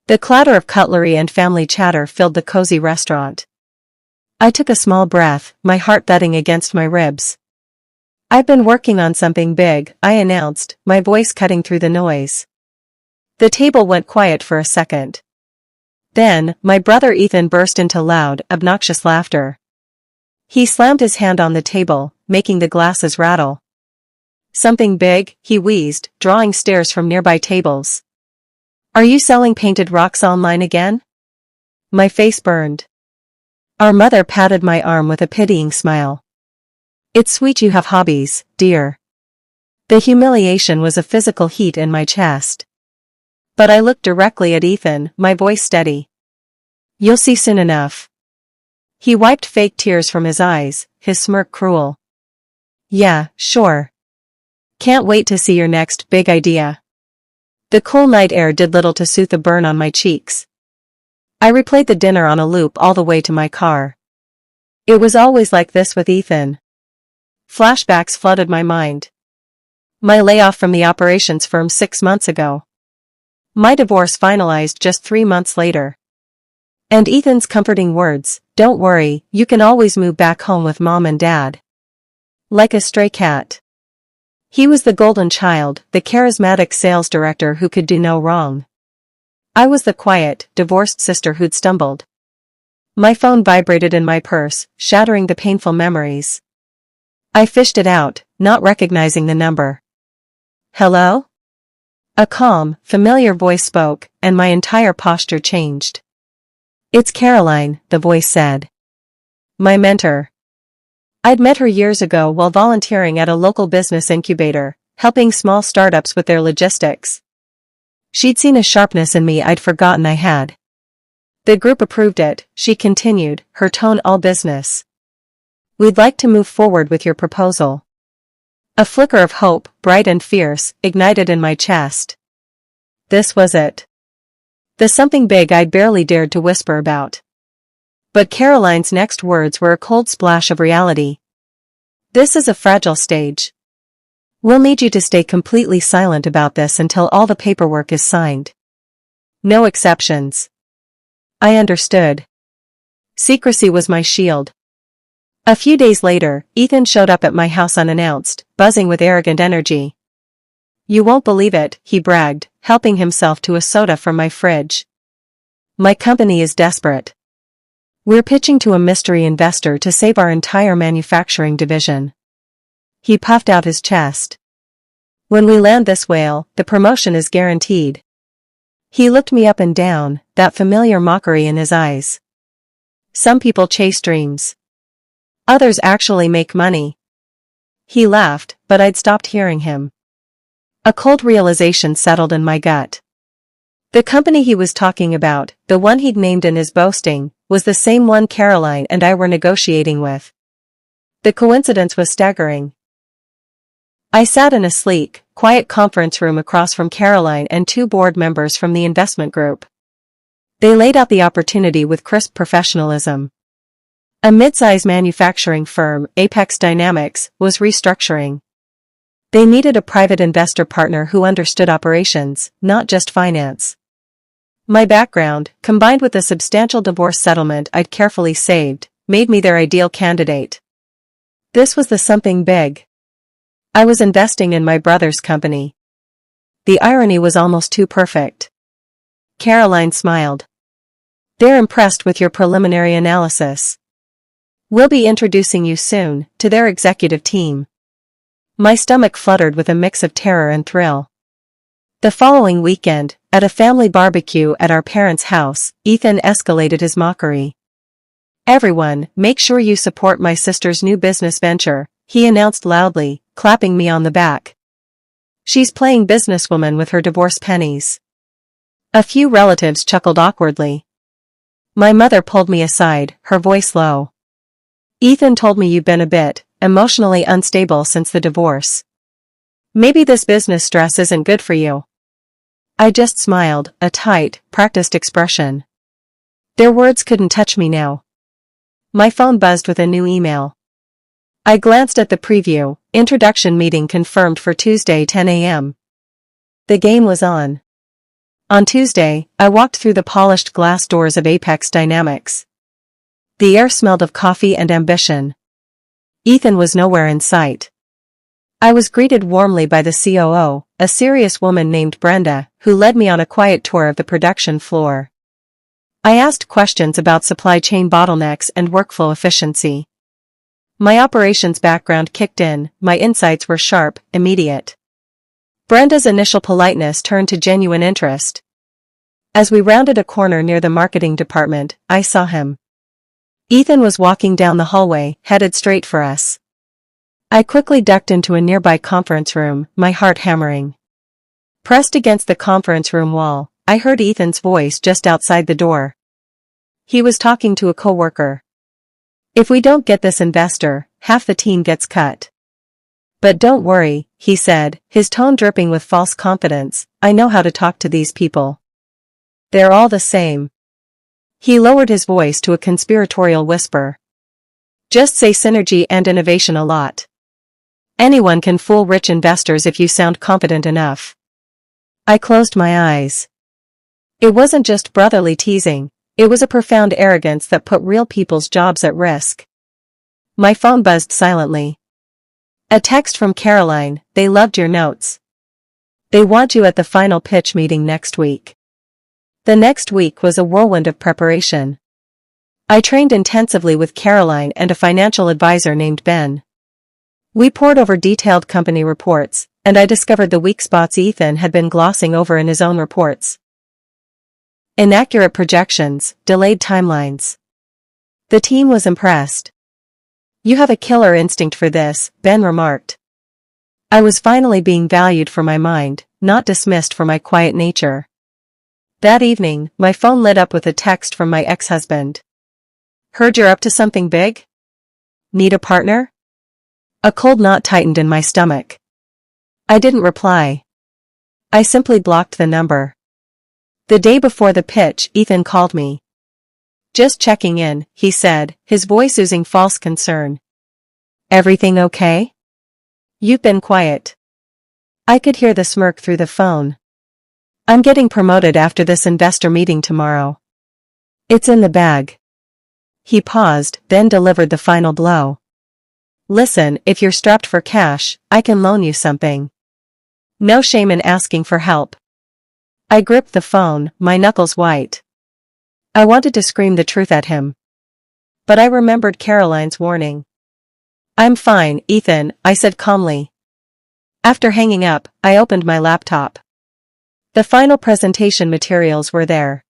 The clatter of cutlery and family chatter filled the cozy restaurant. I took a small breath, my heart thudding against my ribs. "I've been working on something big," I announced, my voice cutting through the noise. The table went quiet for a second. Then, my brother Ethan burst into loud, obnoxious laughter. He slammed his hand on the table, making the glasses rattle. "Something big?" he wheezed, drawing stares from nearby tables. "Are you selling painted rocks online again?" My face burned. Our mother patted my arm with a pitying smile. "It's sweet you have hobbies, dear." The humiliation was a physical heat in my chest. But I looked directly at Ethan, my voice steady. "You'll see soon enough." He wiped fake tears from his eyes, his smirk cruel. "Yeah, sure. Can't wait to see your next big idea." The cool night air did little to soothe the burn on my cheeks. I replayed the dinner on a loop all the way to my car. It was always like this with Ethan. Flashbacks flooded my mind. My layoff from the operations firm 6 months ago. My divorce finalized just 3 months later. And Ethan's comforting words, "Don't worry, you can always move back home with mom and dad." Like a stray cat. He was the golden child, the charismatic sales director who could do no wrong. I was the quiet, divorced sister who'd stumbled. My phone vibrated in my purse, shattering the painful memories. I fished it out, not recognizing the number. "Hello?" A calm, familiar voice spoke, and my entire posture changed. "It's Caroline," the voice said. "My mentor." I'd met her years ago while volunteering at a local business incubator, helping small startups with their logistics. She'd seen a sharpness in me I'd forgotten I had. "The group approved it," she continued, her tone all business. "We'd like to move forward with your proposal." A flicker of hope, bright and fierce, ignited in my chest. This was it. The something big I'd barely dared to whisper about. But Caroline's next words were a cold splash of reality. "This is a fragile stage. We'll need you to stay completely silent about this until all the paperwork is signed. No exceptions." I understood. Secrecy was my shield. A few days later, Ethan showed up at my house unannounced, buzzing with arrogant energy. "You won't believe it," he bragged, helping himself to a soda from my fridge. "My company is desperate. We're pitching to a mystery investor to save our entire manufacturing division." He puffed out his chest. "When we land this whale, the promotion is guaranteed." He looked me up and down, that familiar mockery in his eyes. "Some people chase dreams. Others actually make money." He laughed, but I'd stopped hearing him. A cold realization settled in my gut. The company he was talking about, the one he'd named in his boasting, was the same one Caroline and I were negotiating with. The coincidence was staggering. I sat in a sleek, quiet conference room across from Caroline and 2 board members from the investment group. They laid out the opportunity with crisp professionalism. A mid-size manufacturing firm, Apex Dynamics, was restructuring. They needed a private investor partner who understood operations, not just finance. My background, combined with the substantial divorce settlement I'd carefully saved, made me their ideal candidate. This was the something big. I was investing in my brother's company. The irony was almost too perfect. Caroline smiled. "They're impressed with your preliminary analysis. We'll be introducing you soon to their executive team." My stomach fluttered with a mix of terror and thrill. The following weekend, at a family barbecue at our parents' house, Ethan escalated his mockery. "Everyone, make sure you support my sister's new business venture," he announced loudly, clapping me on the back. "She's playing businesswoman with her divorce pennies." A few relatives chuckled awkwardly. My mother pulled me aside, her voice low. "Ethan told me you've been a bit emotionally unstable since the divorce. Maybe this business stress isn't good for you." I just smiled, a tight, practiced expression. Their words couldn't touch me now. My phone buzzed with a new email. I glanced at the preview, introduction meeting confirmed for Tuesday 10 a.m. The game was on. On Tuesday, I walked through the polished glass doors of Apex Dynamics. The air smelled of coffee and ambition. Ethan was nowhere in sight. I was greeted warmly by the COO, a serious woman named Brenda, who led me on a quiet tour of the production floor. I asked questions about supply chain bottlenecks and workflow efficiency. My operations background kicked in, my insights were sharp, immediate. Brenda's initial politeness turned to genuine interest. As we rounded a corner near the marketing department, I saw him. Ethan was walking down the hallway, headed straight for us. I quickly ducked into a nearby conference room, my heart hammering. Pressed against the conference room wall, I heard Ethan's voice just outside the door. He was talking to a coworker. "If we don't get this investor, half the team gets cut. But don't worry," he said, his tone dripping with false confidence, "I know how to talk to these people. They're all the same." He lowered his voice to a conspiratorial whisper. "Just say synergy and innovation a lot. Anyone can fool rich investors if you sound confident enough." I closed my eyes. It wasn't just brotherly teasing, it was a profound arrogance that put real people's jobs at risk. My phone buzzed silently. A text from Caroline, "They loved your notes. They want you at the final pitch meeting next week." The next week was a whirlwind of preparation. I trained intensively with Caroline and a financial advisor named Ben. We pored over detailed company reports, and I discovered the weak spots Ethan had been glossing over in his own reports. Inaccurate projections, delayed timelines. The team was impressed. "You have a killer instinct for this," Ben remarked. I was finally being valued for my mind, not dismissed for my quiet nature. That evening, my phone lit up with a text from my ex-husband. "Heard you're up to something big? Need a partner?" A cold knot tightened in my stomach. I didn't reply. I simply blocked the number. The day before the pitch, Ethan called me. "Just checking in," he said, his voice oozing false concern. "Everything okay? You've been quiet." I could hear the smirk through the phone. "I'm getting promoted after this investor meeting tomorrow. It's in the bag." He paused, then delivered the final blow. "Listen, if you're strapped for cash, I can loan you something. No shame in asking for help." I gripped the phone, my knuckles white. I wanted to scream the truth at him. But I remembered Caroline's warning. "I'm fine, Ethan," I said calmly. After hanging up, I opened my laptop. The final presentation materials were there.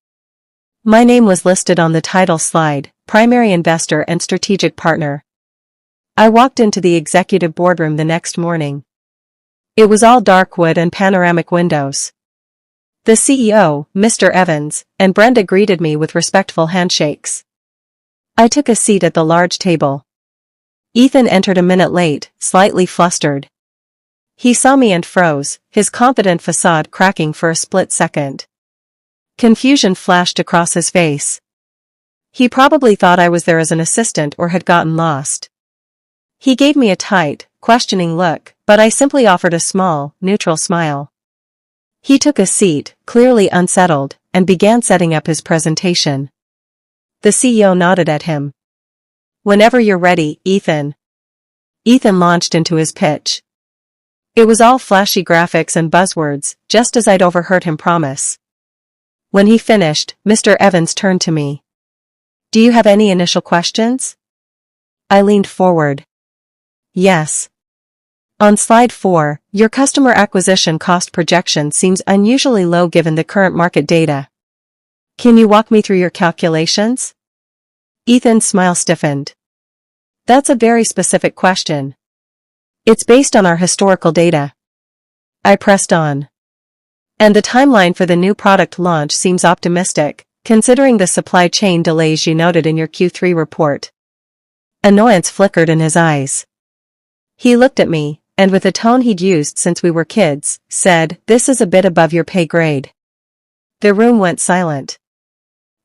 My name was listed on the title slide, primary investor and strategic partner. I walked into the executive boardroom the next morning. It was all dark wood and panoramic windows. The CEO, Mr. Evans, and Brenda greeted me with respectful handshakes. I took a seat at the large table. Ethan entered a minute late, slightly flustered. He saw me and froze, his confident facade cracking for a split second. Confusion flashed across his face. He probably thought I was there as an assistant or had gotten lost. He gave me a tight, questioning look, but I simply offered a small, neutral smile. He took a seat, clearly unsettled, and began setting up his presentation. The CEO nodded at him. "Whenever you're ready, Ethan." Ethan launched into his pitch. It was all flashy graphics and buzzwords, just as I'd overheard him promise. When he finished, Mr. Evans turned to me. "Do you have any initial questions?" I leaned forward. "Yes. On slide 4, your customer acquisition cost projection seems unusually low given the current market data. Can you walk me through your calculations?" Ethan's smile stiffened. "That's a very specific question. It's based on our historical data." I pressed on. "And the timeline for the new product launch seems optimistic, considering the supply chain delays you noted in your Q3 report." Annoyance flickered in his eyes. He looked at me, and with a tone he'd used since we were kids, said, "This is a bit above your pay grade." The room went silent.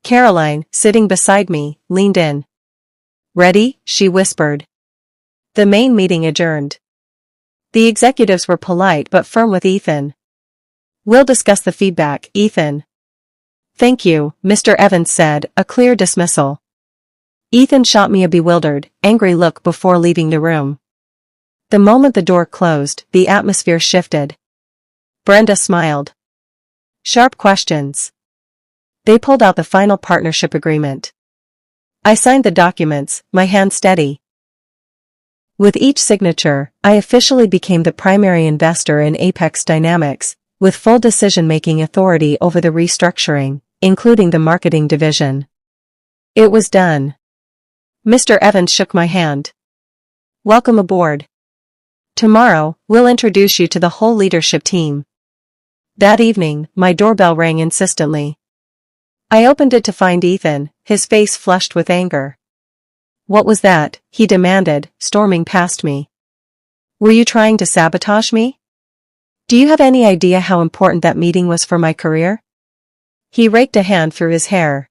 Caroline, sitting beside me, leaned in. "Ready?" she whispered. The main meeting adjourned. The executives were polite but firm with Ethan. We'll discuss the feedback, Ethan. Thank you, Mr. Evans said, a clear dismissal. Ethan shot me a bewildered, angry look before leaving the room. The moment the door closed, the atmosphere shifted. Brenda smiled. Sharp questions. They pulled out the final partnership agreement. I signed the documents, my hand steady. With each signature, I officially became the primary investor in Apex Dynamics, with full decision-making authority over the restructuring, including the marketing division. It was done. Mr. Evans shook my hand. Welcome aboard. Tomorrow, we'll introduce you to the whole leadership team. That evening, my doorbell rang insistently. I opened it to find Ethan, his face flushed with anger. What was that? He demanded, storming past me. Were you trying to sabotage me? Do you have any idea how important that meeting was for my career? He raked a hand through his hair.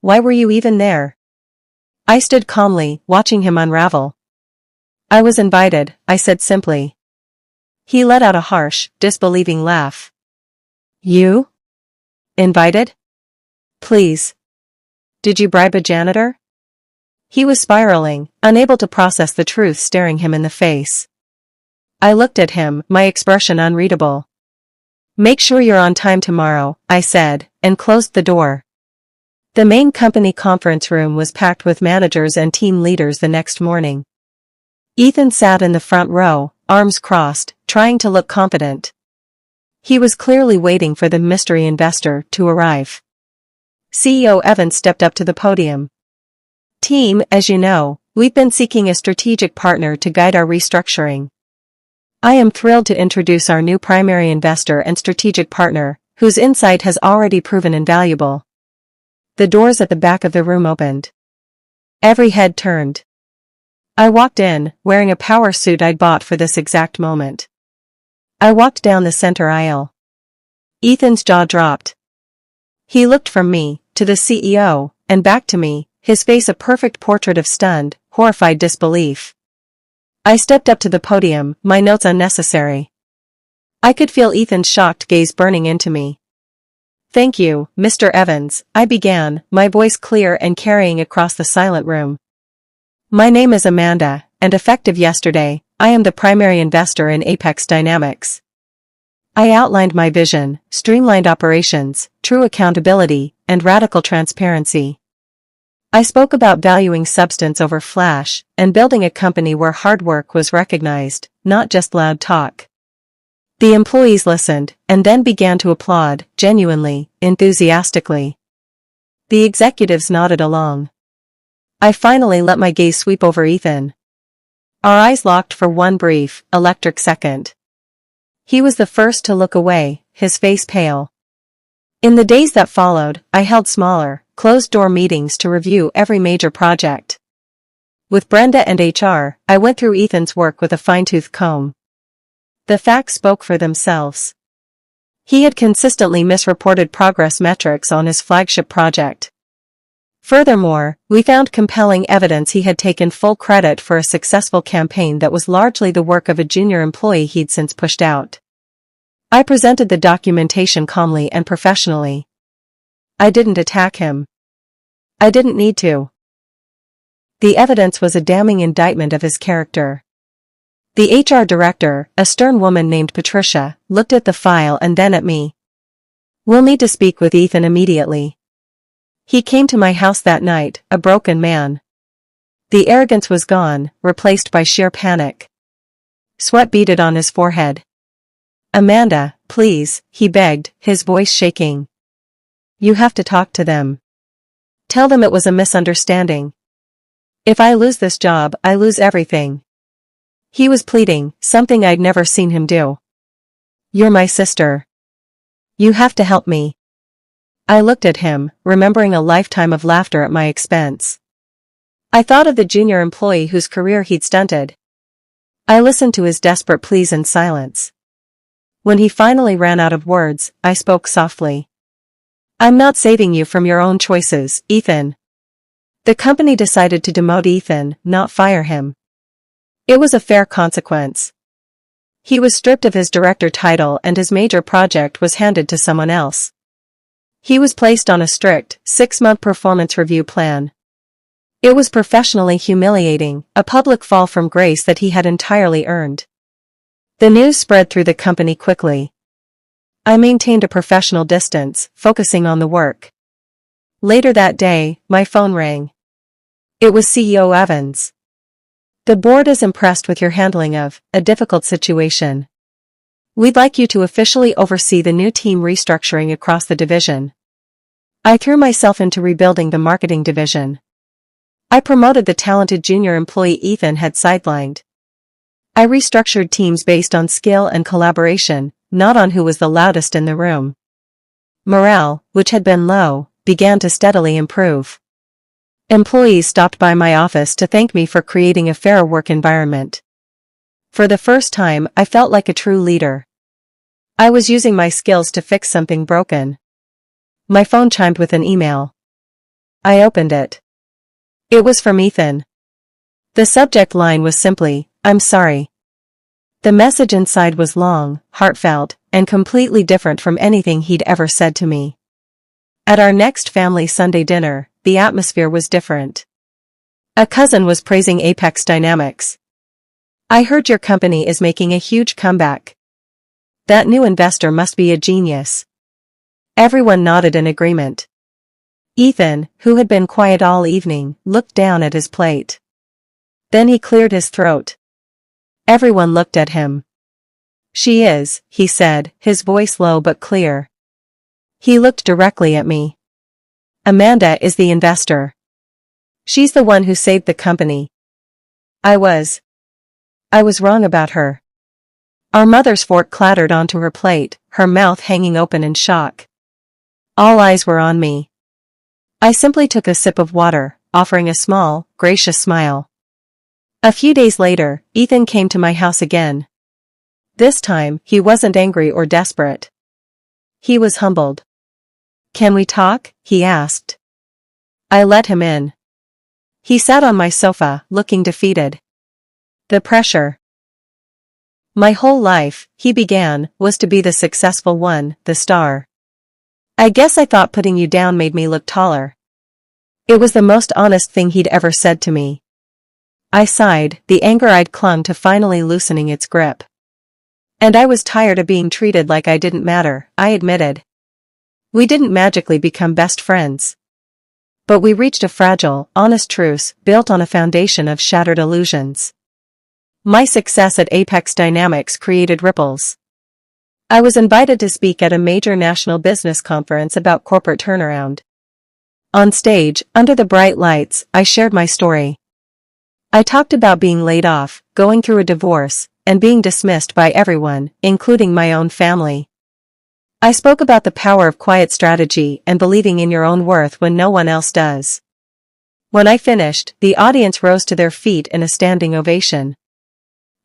Why were you even there? I stood calmly, watching him unravel. I was invited, I said simply. He let out a harsh, disbelieving laugh. You? Invited? Please. Did you bribe a janitor? He was spiraling, unable to process the truth staring him in the face. I looked at him, my expression unreadable. Make sure you're on time tomorrow, I said, and closed the door. The main company conference room was packed with managers and team leaders the next morning. Ethan sat in the front row, arms crossed, trying to look confident. He was clearly waiting for the mystery investor to arrive. CEO Evans stepped up to the podium. Team, as you know, we've been seeking a strategic partner to guide our restructuring. I am thrilled to introduce our new primary investor and strategic partner, whose insight has already proven invaluable. The doors at the back of the room opened. Every head turned. I walked in, wearing a power suit I'd bought for this exact moment. I walked down the center aisle. Ethan's jaw dropped. He looked from me, to the CEO, and back to me, his face a perfect portrait of stunned, horrified disbelief. I stepped up to the podium, my notes unnecessary. I could feel Ethan's shocked gaze burning into me. Thank you, Mr. Evans, I began, my voice clear and carrying across the silent room. My name is Amanda, and effective yesterday, I am the primary investor in Apex Dynamics. I outlined my vision, streamlined operations, true accountability, and radical transparency. I spoke about valuing substance over flash, and building a company where hard work was recognized, not just loud talk. The employees listened, and then began to applaud, genuinely, enthusiastically. The executives nodded along. I finally let my gaze sweep over Ethan. Our eyes locked for one brief, electric second. He was the first to look away, his face pale. In the days that followed, I held smaller, closed-door meetings to review every major project. With Brenda and HR, I went through Ethan's work with a fine-tooth comb. The facts spoke for themselves. He had consistently misreported progress metrics on his flagship project. Furthermore, we found compelling evidence he had taken full credit for a successful campaign that was largely the work of a junior employee he'd since pushed out. I presented the documentation calmly and professionally. I didn't attack him. I didn't need to. The evidence was a damning indictment of his character. The HR director, a stern woman named Patricia, looked at the file and then at me. We'll need to speak with Ethan immediately. He came to my house that night, a broken man. The arrogance was gone, replaced by sheer panic. Sweat beaded on his forehead. Amanda, please, he begged, his voice shaking. You have to talk to them. Tell them it was a misunderstanding. If I lose this job, I lose everything. He was pleading, something I'd never seen him do. You're my sister. You have to help me. I looked at him, remembering a lifetime of laughter at my expense. I thought of the junior employee whose career he'd stunted. I listened to his desperate pleas in silence. When he finally ran out of words, I spoke softly. I'm not saving you from your own choices, Ethan. The company decided to demote Ethan, not fire him. It was a fair consequence. He was stripped of his director title and his major project was handed to someone else. He was placed on a strict, 6-month performance review plan. It was professionally humiliating, a public fall from grace that he had entirely earned. The news spread through the company quickly. I maintained a professional distance, focusing on the work. Later that day, my phone rang. It was CEO Evans. The board is impressed with your handling of a difficult situation. We'd like you to officially oversee the new team restructuring across the division. I threw myself into rebuilding the marketing division. I promoted the talented junior employee Ethan had sidelined. I restructured teams based on skill and collaboration, not on who was the loudest in the room. Morale, which had been low, began to steadily improve. Employees stopped by my office to thank me for creating a fairer work environment. For the first time, I felt like a true leader. I was using my skills to fix something broken. My phone chimed with an email. I opened it. It was from Ethan. The subject line was simply, "I'm sorry." The message inside was long, heartfelt, and completely different from anything he'd ever said to me. At our next family Sunday dinner, the atmosphere was different. A cousin was praising Apex Dynamics. "I heard your company is making a huge comeback. That new investor must be a genius." Everyone nodded in agreement. Ethan, who had been quiet all evening, looked down at his plate. Then he cleared his throat. Everyone looked at him. "She is," he said, his voice low but clear. He looked directly at me. "Amanda is the investor. She's the one who saved the company." I was wrong about her. Our mother's fork clattered onto her plate, her mouth hanging open in shock. All eyes were on me. I simply took a sip of water, offering a small, gracious smile. A few days later, Ethan came to my house again. This time, he wasn't angry or desperate. He was humbled. "Can we talk?" he asked. I let him in. He sat on my sofa, looking defeated. The pressure. My whole life, he began, was to be the successful one, the star. "I guess I thought putting you down made me look taller." It was the most honest thing he'd ever said to me. I sighed, the anger I'd clung to finally loosening its grip. And I was tired of being treated like I didn't matter, I admitted. We didn't magically become best friends. But we reached a fragile, honest truce, built on a foundation of shattered illusions. My success at Apex Dynamics created ripples. I was invited to speak at a major national business conference about corporate turnaround. On stage, under the bright lights, I shared my story. I talked about being laid off, going through a divorce, and being dismissed by everyone, including my own family. I spoke about the power of quiet strategy and believing in your own worth when no one else does. When I finished, the audience rose to their feet in a standing ovation.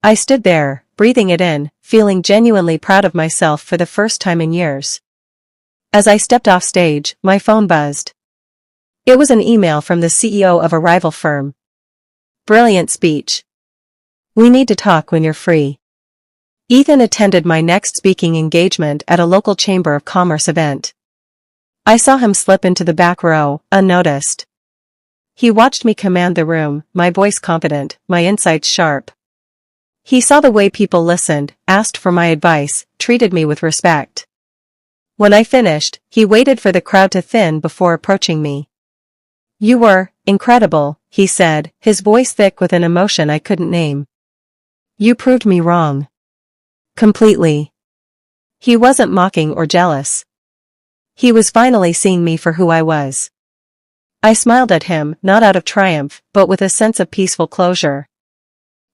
I stood there, breathing it in, feeling genuinely proud of myself for the first time in years. As I stepped off stage, my phone buzzed. It was an email from the CEO of a rival firm. "Brilliant speech. We need to talk when you're free." Ethan attended my next speaking engagement at a local Chamber of Commerce event. I saw him slip into the back row, unnoticed. He watched me command the room, my voice confident, my insights sharp. He saw the way people listened, asked for my advice, treated me with respect. When I finished, he waited for the crowd to thin before approaching me. "You were incredible," he said, his voice thick with an emotion I couldn't name. "You proved me wrong. Completely." He wasn't mocking or jealous. He was finally seeing me for who I was. I smiled at him, not out of triumph, but with a sense of peaceful closure.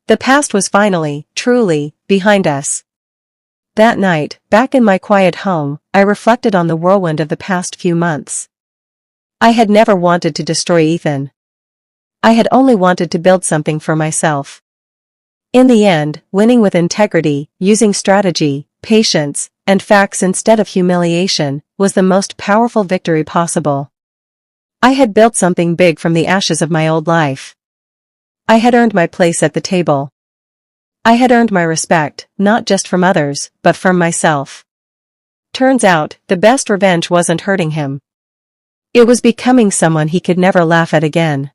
The past was finally, truly, behind us. That night, back in my quiet home, I reflected on the whirlwind of the past few months. I had never wanted to destroy Ethan. I had only wanted to build something for myself. In the end, winning with integrity, using strategy, patience, and facts instead of humiliation, was the most powerful victory possible. I had built something big from the ashes of my old life. I had earned my place at the table. I had earned my respect, not just from others, but from myself. Turns out, the best revenge wasn't hurting him. It was becoming someone he could never laugh at again.